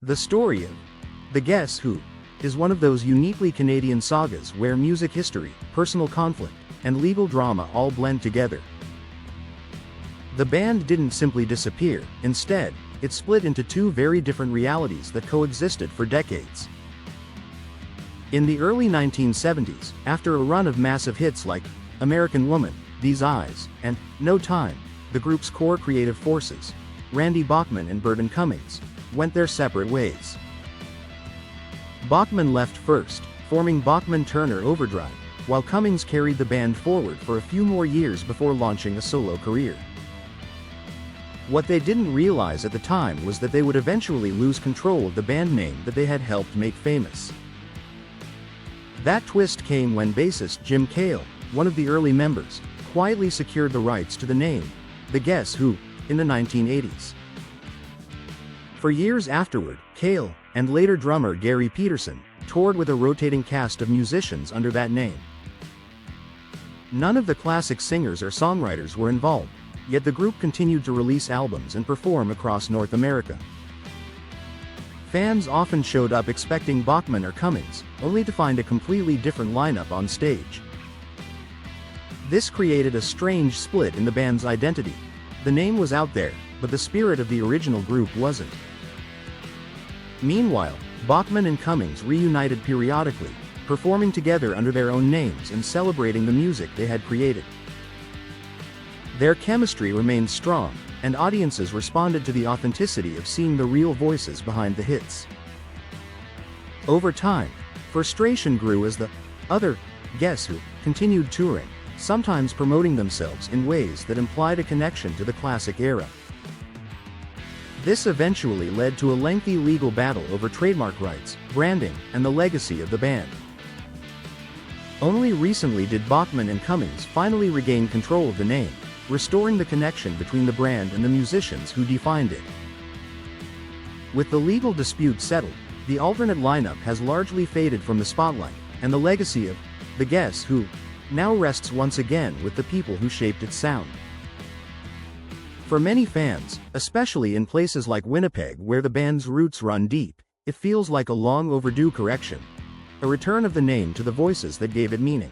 The story of The Guess Who is one of those uniquely Canadian sagas where music history, personal conflict, and legal drama all blend together. The band didn't simply disappear, instead, it split into two very different realities that coexisted for decades. In the early 1970s, after a run of massive hits like American Woman, These Eyes, and No Time, the group's core creative forces, Randy Bachman and Burton Cummings, went their separate ways. Bachman left first, forming Bachman-Turner Overdrive, while Cummings carried the band forward for a few more years before launching a solo career. What they didn't realize at the time was that they would eventually lose control of the band name that they had helped make famous. That twist came when bassist Jim Cale, one of the early members, quietly secured the rights to the name, The Guess Who, in the 1980s. For years afterward, Cale, and later drummer Gary Peterson, toured with a rotating cast of musicians under that name. None of the classic singers or songwriters were involved, yet the group continued to release albums and perform across North America. Fans often showed up expecting Bachman or Cummings, only to find a completely different lineup on stage. This created a strange split in the band's identity. The name was out there, but the spirit of the original group wasn't. Meanwhile, Bachman and Cummings reunited periodically, performing together under their own names and celebrating the music they had created. Their chemistry remained strong, and audiences responded to the authenticity of seeing the real voices behind the hits. Over time, frustration grew as the other Guess Who continued touring, sometimes promoting themselves in ways that implied a connection to the classic era. This eventually led to a lengthy legal battle over trademark rights, branding, and the legacy of the band. Only recently did Bachman and Cummings finally regain control of the name, restoring the connection between the brand and the musicians who defined it. With the legal dispute settled, the alternate lineup has largely faded from the spotlight, and the legacy of The Guess Who now rests once again with the people who shaped its sound. For many fans, especially in places like Winnipeg where the band's roots run deep, it feels like a long overdue correction, a return of the name to the voices that gave it meaning.